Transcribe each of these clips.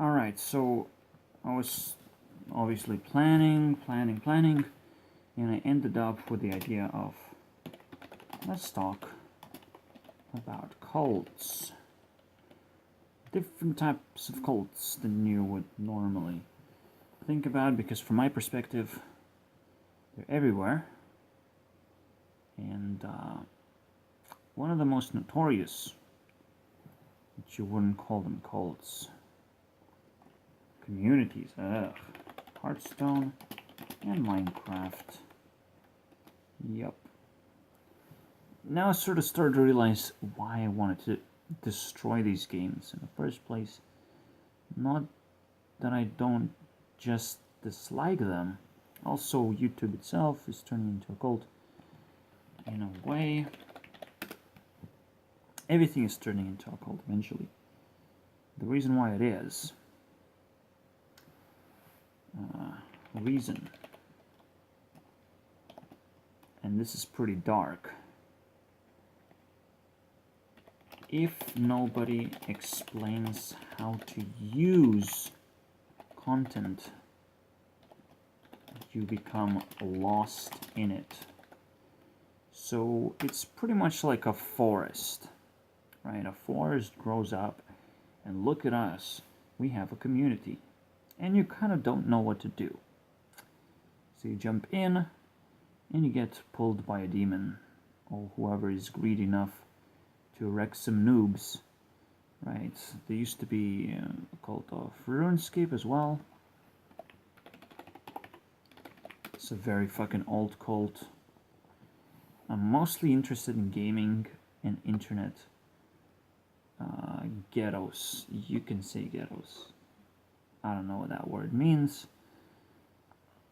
Alright, so I was obviously planning, and I ended up with the idea of let's talk about cults. Different types of cults than you would normally think about, because from my perspective, they're everywhere. And one of the most notorious, but you wouldn't call them cults, communities, Heartstone and Minecraft. Yup. Now I sort of started to realize why I wanted to destroy these games in the first place. Not that I don't just dislike them. Also, YouTube itself is turning into a cult in a way. Everything is turning into a cult eventually. The reason why it is, and this is pretty dark. If nobody explains how to use content, you become lost in it. So it's pretty much like a forest, right? A forest grows up, and look at us. We have a community, and you kind of don't know what to do. So you jump in, and you get pulled by a demon, or whoever is greedy enough to wreck some noobs, right? There used to be a cult of RuneScape as well. It's a very fucking old cult. I'm mostly interested in gaming and internet ghettos. You can say ghettos. I don't know what that word means.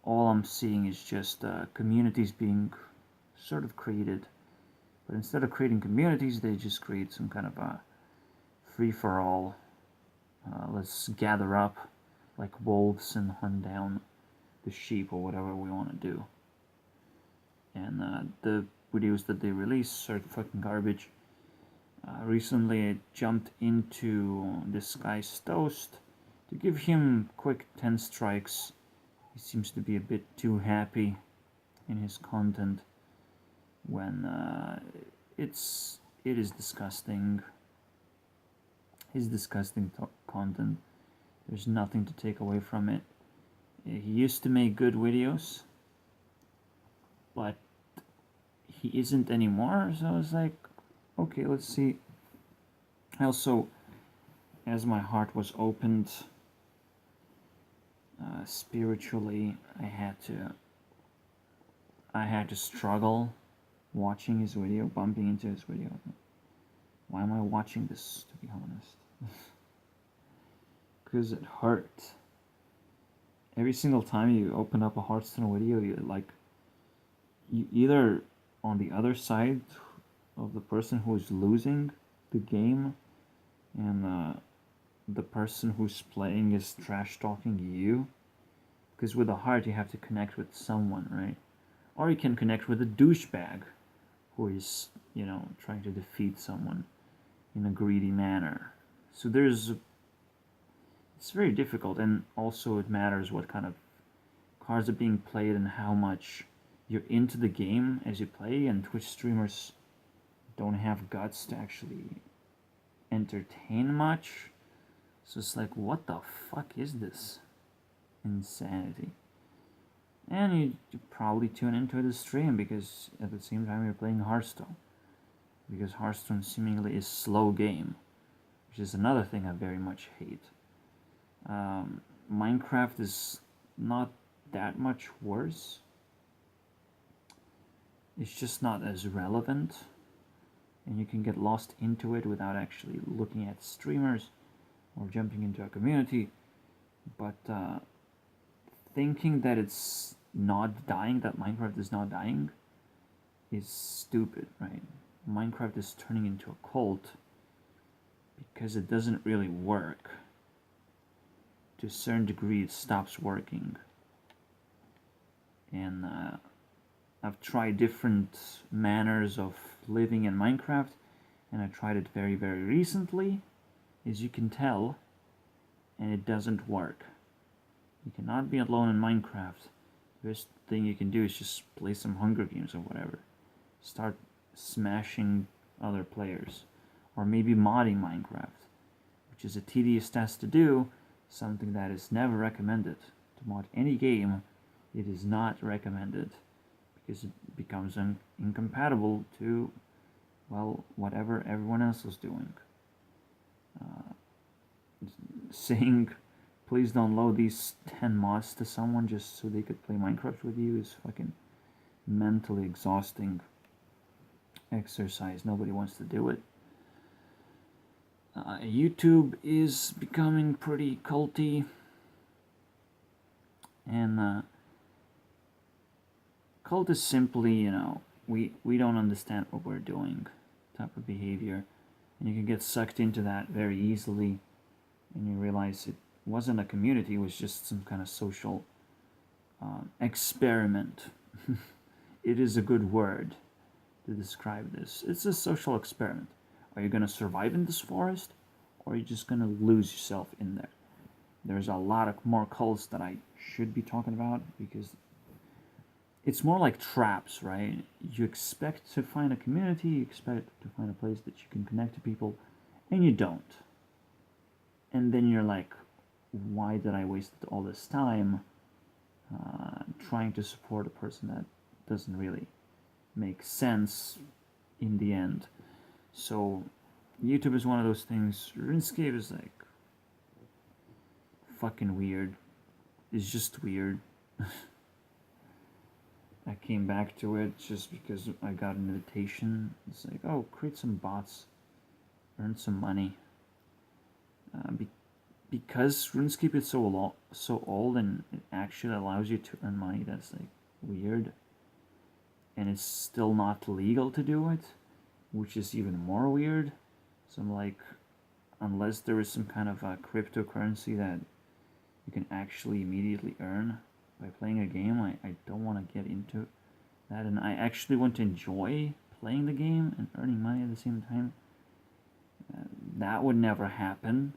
All I'm seeing is just communities being sort of created. But instead of creating communities, they just create some kind of a free-for-all. Let's gather up like wolves and hunt down the sheep or whatever we want to do. And the videos that they release are fucking garbage. Recently I jumped into this guy's toast to give him quick 10 strikes. He seems to be a bit too happy in his content when it is disgusting. His disgusting content. There's nothing to take away from it. He used to make good videos, but he isn't anymore. So I was like, okay, let's see. Also, as my heart was opened spiritually, I had to struggle watching his video, bumping into his video. Why am I watching this, to be honest? Because it hurt. Every single time you open up a Heartstone video, you either on the other side of the person who is losing the game, and the person who's playing is trash talking you. Because with a heart you have to connect with someone, right? Or you can connect with a douchebag who is, trying to defeat someone in a greedy manner. So it's very difficult, and also it matters what kind of cards are being played and how much you're into the game as you play, and Twitch streamers don't have guts to actually entertain much. So it's like, what the fuck is this insanity? And you probably tune into the stream because at the same time you're playing Hearthstone, because Hearthstone seemingly is slow game, which is another thing I very much hate. Minecraft is not that much worse. It's just not as relevant, and you can get lost into it without actually looking at streamers or jumping into a community. But thinking that it's not dying, that Minecraft is not dying, is stupid, right? Minecraft is turning into a cult because it doesn't really work. To a certain degree, it stops working. And I've tried different manners of living in Minecraft, and I tried it very, very recently. As you can tell, and it doesn't work. You cannot be alone in Minecraft. The best thing you can do is just play some Hunger Games or whatever. Start smashing other players. Or maybe modding Minecraft, which is a tedious task to do, something that is never recommended. To mod any game, it is not recommended because it becomes incompatible to, well, whatever everyone else is doing. Saying, please don't load these 10 mods to someone just so they could play Minecraft with you is fucking mentally exhausting exercise. Nobody wants to do it. YouTube is becoming pretty culty, and cult is simply, we don't understand what we're doing type of behavior, and you can get sucked into that very easily, and you realize it wasn't a community, it was just some kind of social experiment. It is a good word to describe this. It's a social experiment. Are you going to survive in this forest, or are you just going to lose yourself in there? There's a lot of more cults that I should be talking about, because it's more like traps, right? You expect to find a community, you expect to find a place that you can connect to people, and you don't. And then you're like, why did I waste all this time trying to support a person that doesn't really make sense in the end? So YouTube is one of those things. RuneScape is like fucking weird. It's just weird. I came back to it just because I got an invitation. It's like, oh, create some bots, earn some money. Because RuneScape is so old and it actually allows you to earn money, that's like weird. And it's still not legal to do it, which is even more weird. So I'm like, unless there is some kind of a cryptocurrency that you can actually immediately earn by playing a game, I don't want to get into that. And I actually want to enjoy playing the game and earning money at the same time. That would never happen.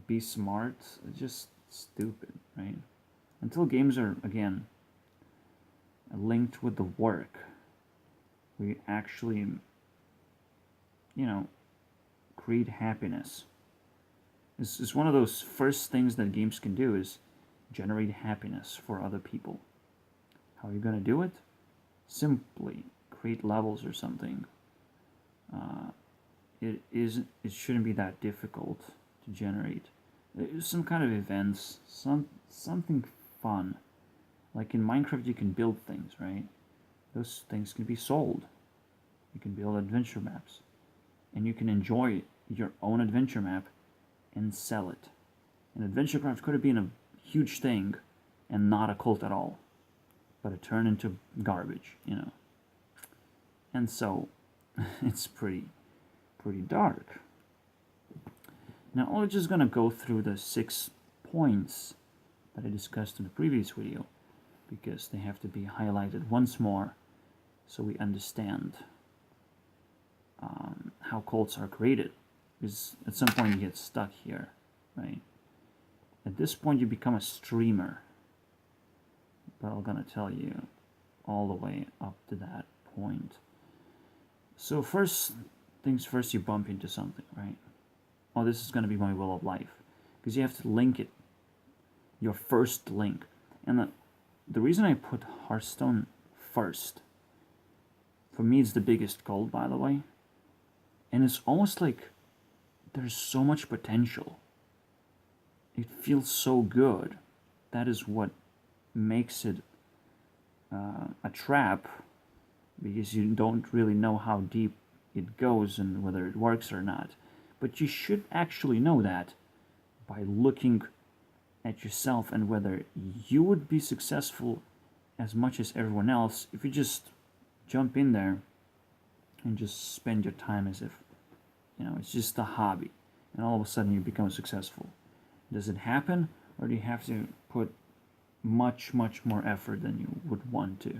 Be smart. It's just stupid, right? Until games are, again, linked with the work, we actually, create happiness. This is one of those first things that games can do, is generate happiness for other people. How are you going to do it? Simply create levels or something. It shouldn't be that difficult to generate. Some kind of events, something fun. Like in Minecraft, you can build things, right? Those things can be sold. You can build adventure maps, and you can enjoy your own adventure map and sell it. And AdventureCraft could have been a huge thing and not a cult at all, but it turned into garbage, And so it's pretty dark. Now I'm just gonna go through the 6 points that I discussed in the previous video, because they have to be highlighted once more so we understand how cults are created. Because at some point you get stuck here, right? At this point you become a streamer, but I'm gonna tell you all the way up to that point. So first things first, you bump into something, right? Oh, this is gonna be my will of life, because you have to link it, your first link. And the reason I put Heartstone first, for me it's the biggest cult, by the way, and it's almost like there's so much potential. It feels so good. That is what makes it a trap, because you don't really know how deep it goes and whether it works or not. But you should actually know that by looking at yourself and whether you would be successful as much as everyone else if you just jump in there and just spend your time as if, it's just a hobby, and all of a sudden you become successful. Does it happen, or do you have to put much, much more effort than you would want to,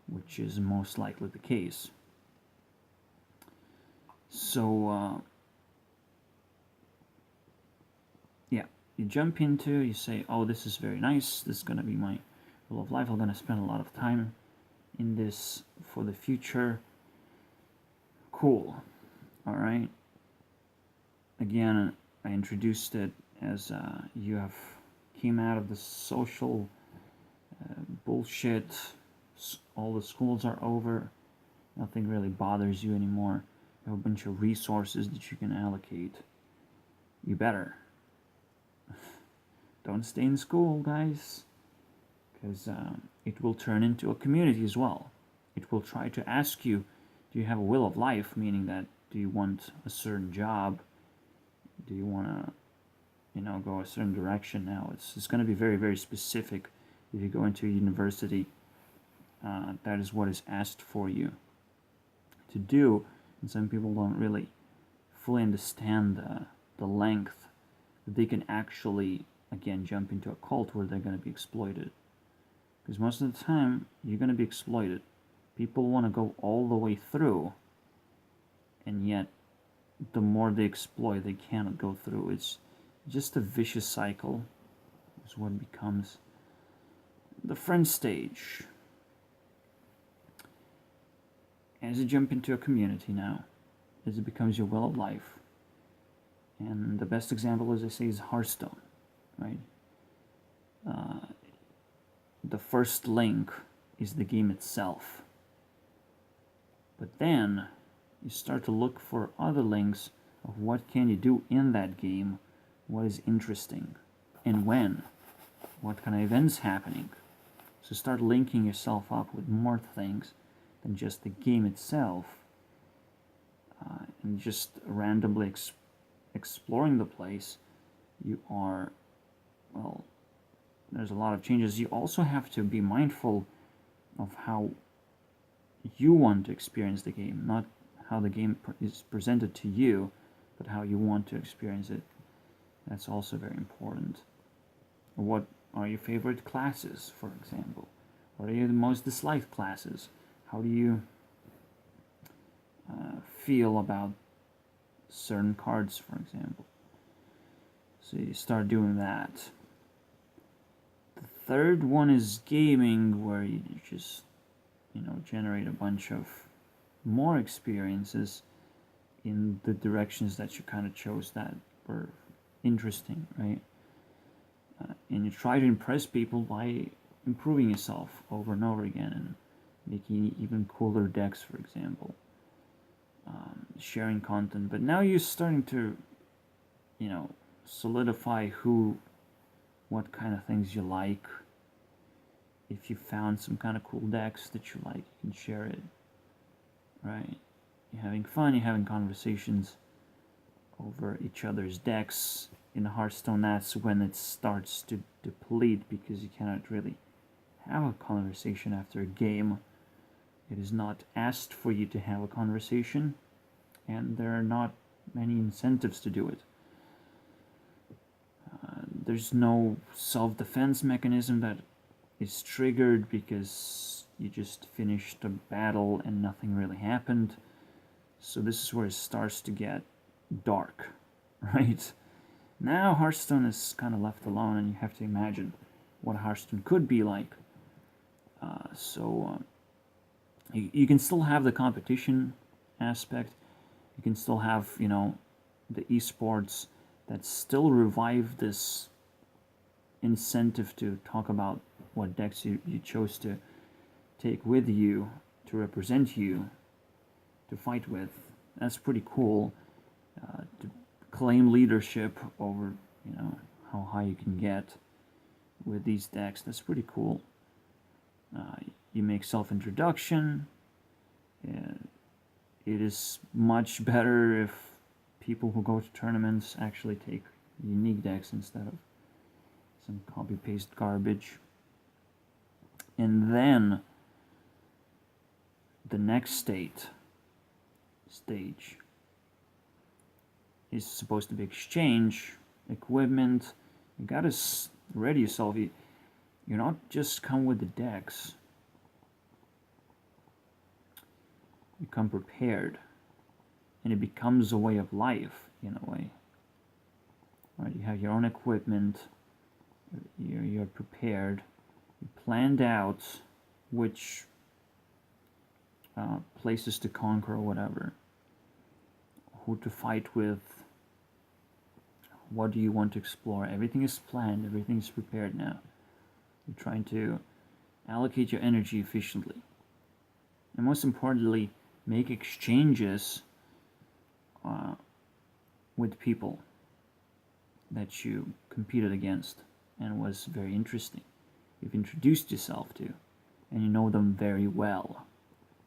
which is most likely the case? So, you jump into, you say, oh, this is very nice, this is going to be my rule of life, I'm going to spend a lot of time in this for the future. Cool. All right. Again, I introduced it as you have came out of the social bullshit. All the schools are over. Nothing really bothers you anymore. You have a bunch of resources that you can allocate. You better. Don't stay in school, guys, because it will turn into a community as well. It will try to ask you, do you have a will of life, meaning that do you want a certain job? Do you want to, go a certain direction now? It's going to be very, very specific. If you go into a university, that is what is asked for you to do. And some people don't really fully understand the length that they can actually, again, jump into a cult where they're going to be exploited. Because most of the time, you're going to be exploited. People want to go all the way through, and yet the more they exploit, they cannot go through. It's just a vicious cycle is what becomes. The friend stage. As you jump into a community now, as it becomes your will of life, and the best example, as I say, is Heartstone, right? The first link is the game itself. But then you start to look for other links of what can you do in that game, what is interesting, and when, what kind of events happening. So start linking yourself up with more things than just the game itself, and just randomly exploring the place. You are, well, there's a lot of changes. You also have to be mindful of how you want to experience the game, not how the game is presented to you, but how you want to experience it. That's also very important. What are your favorite classes, for example? What are your most disliked classes? How do you feel about certain cards, for example? So you start doing that. The third one is gaming, where you just, generate a bunch of more experiences in the directions that you kind of chose that were interesting, right? And you try to impress people by improving yourself over and over again and making even cooler decks, for example. Sharing content. But now you're starting to, solidify what kind of things you like. If you found some kind of cool decks that you like, you can share it, right? You're having fun, you're having conversations over each other's decks. In Hearthstone, that's when it starts to deplete, because you cannot really have a conversation after a game. It is not asked for you to have a conversation, and there are not many incentives to do it. There's no self-defense mechanism that is triggered because you just finished a battle and nothing really happened. So this is where it starts to get dark, right? Now Hearthstone is kind of left alone, and you have to imagine what Hearthstone could be like. You can still have the competition aspect. You can still have, the esports that still revive this incentive to talk about what decks you chose to take with you, to represent you, to fight with. That's pretty cool. To claim leadership over, how high you can get with these decks. That's pretty cool. You make self-introduction. It is much better if people who go to tournaments actually take unique decks instead of some copy-paste garbage. And then the next stage is supposed to be exchange, equipment. You gotta ready yourself. You're not just come with the decks. You come prepared, and it becomes a way of life in a way. right? You have your own equipment, you're prepared, you planned out which places to conquer or whatever, who to fight with, what do you want to explore. Everything is planned, everything is prepared now. You're trying to allocate your energy efficiently. And most importantly, make exchanges with people that you competed against and was very interesting. You've introduced yourself to, and you know them very well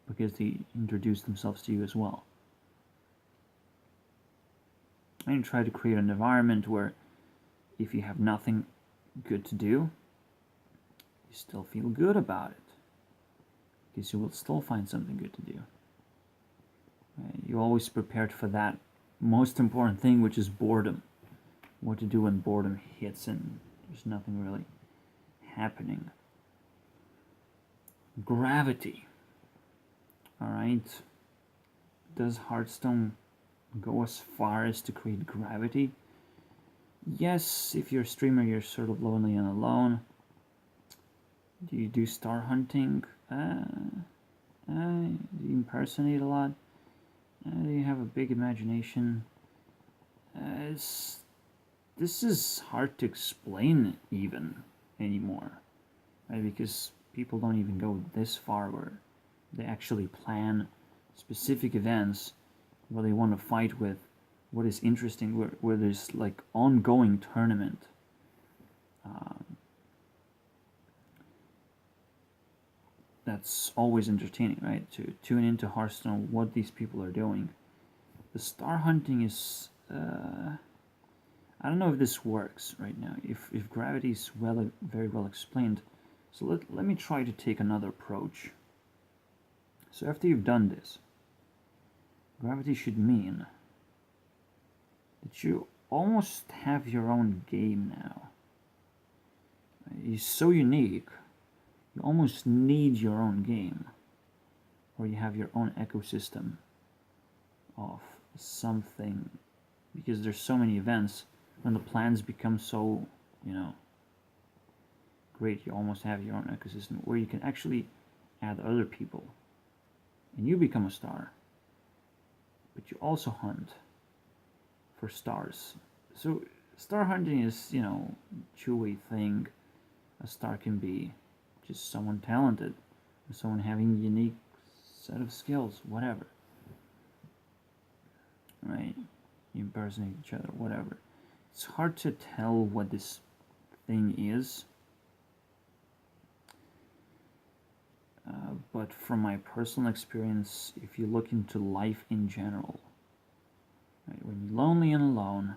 because they introduced themselves to you as well. And you try to create an environment where if you have nothing good to do, you still feel good about it because you will still find something good to do. You're always prepared for that most important thing, which is boredom. What to do when boredom hits and there's nothing really happening. Gravity. Alright. Does Heartstone go as far as to create gravity? Yes, if you're a streamer, you're sort of lonely and alone. Do you do star hunting? Do you impersonate a lot? Do you have a big imagination? This is hard to explain even anymore, right? Because people don't even go this far where they actually plan specific events where they want to fight with what is interesting, where there's like ongoing tournament. That's always entertaining, right? To tune into Hearthstone, what these people are doing. The star hunting is, I don't know if this works right now, if gravity is very well explained. So let me try to take another approach. So after you've done this, gravity should mean that you almost have your own game now. It's so unique, you almost need your own game, or you have your own ecosystem of something, because there's so many events. When the plans become so, great, you almost have your own ecosystem where you can actually add other people and you become a star, but you also hunt for stars. So star hunting is, two-way thing. A star can be just someone talented, or someone having a unique set of skills, whatever. Right? You impersonate each other, whatever. It's hard to tell what this thing is. But from my personal experience, if you look into life in general, right, when you're lonely and alone,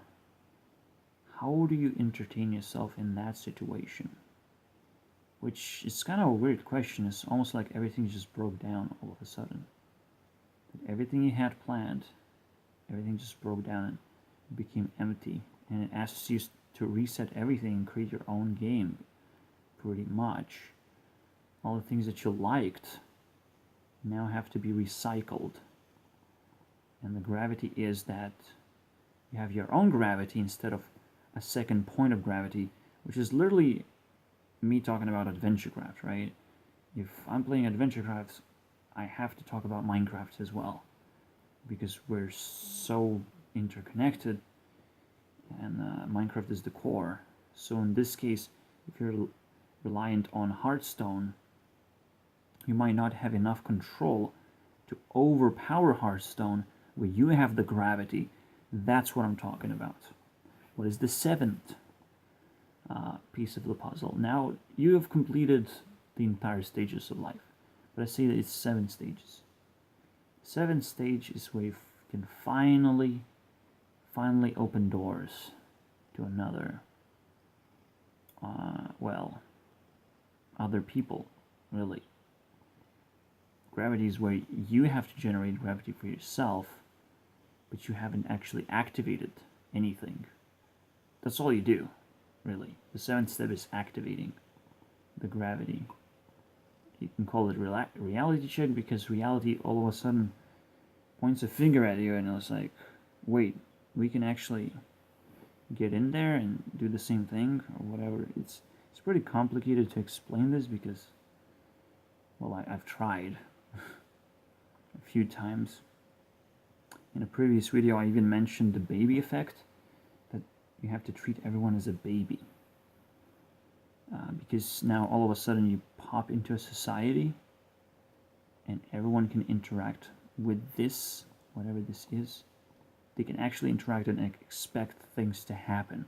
how do you entertain yourself in that situation? Which is kind of a weird question. It's almost like everything just broke down all of a sudden. Everything you had planned, everything just broke down and became empty. And it asks you to reset everything and create your own game, pretty much. All the things that you liked now have to be recycled. And the gravity is that you have your own gravity instead of a second point of gravity, which is literally me talking about AdventureCraft, right? If I'm playing AdventureCraft, I have to talk about Minecraft as well, because we're so interconnected, and Minecraft is the core. So in this case, if you're reliant on Hearthstone, you might not have enough control to overpower Hearthstone where you have the gravity. That's what I'm talking about. What is the seventh piece of the puzzle? Now you have completed the entire stages of life, but I say that it's 7 stages. 7th stage is where you can finally open doors to another, other people, really. Gravity is where you have to generate gravity for yourself, but you haven't actually activated anything. That's all you do, really. The 7th step is activating the gravity. You can call it reality check, because reality all of a sudden points a finger at you and it's like, wait, we can actually get in there and do the same thing or whatever. It's pretty complicated to explain this because, well, I've tried a few times. In a previous video, I even mentioned the baby effect, that you have to treat everyone as a baby. Because now all of a sudden you pop into a society and everyone can interact with this, whatever this is. They can actually interact and expect things to happen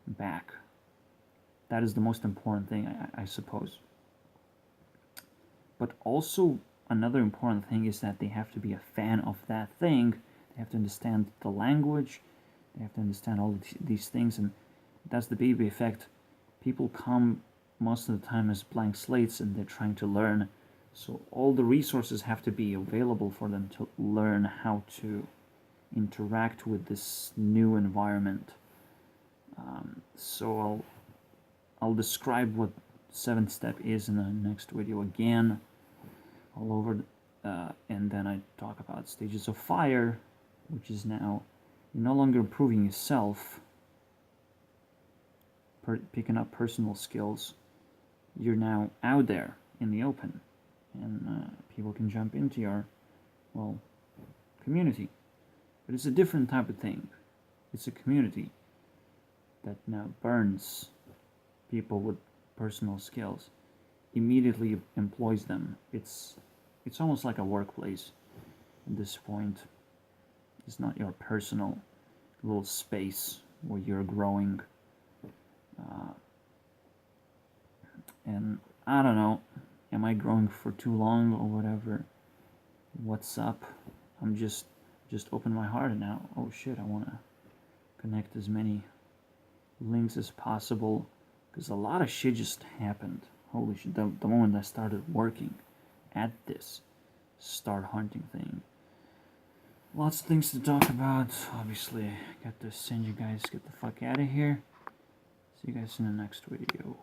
back. That is the most important thing, I suppose. But also, another important thing is that they have to be a fan of that thing. They have to understand the language. They have to understand all these things, and that's the baby effect. People come most of the time as blank slates, and they're trying to learn. So all the resources have to be available for them to learn how to interact with this new environment. So I'll describe what 7th step is in the next video again, all over, and then I talk about stages of fire, which is now you're no longer improving yourself, picking up personal skills. You're now out there in the open, and people can jump into your, well, community. But it's a different type of thing. It's a community that now burns people with personal skills, immediately employs them. It's almost like a workplace at this point. It's not your personal little space where you're growing. And I don't know, am I growing for too long or whatever? What's up? I'm just open my heart and now, oh shit, I want to connect as many links as possible, because a lot of shit just happened. Holy shit, the moment I started working at this star hunting thing. Lots of things to talk about. Obviously, got to send you guys, get the fuck out of here. See you guys in the next video.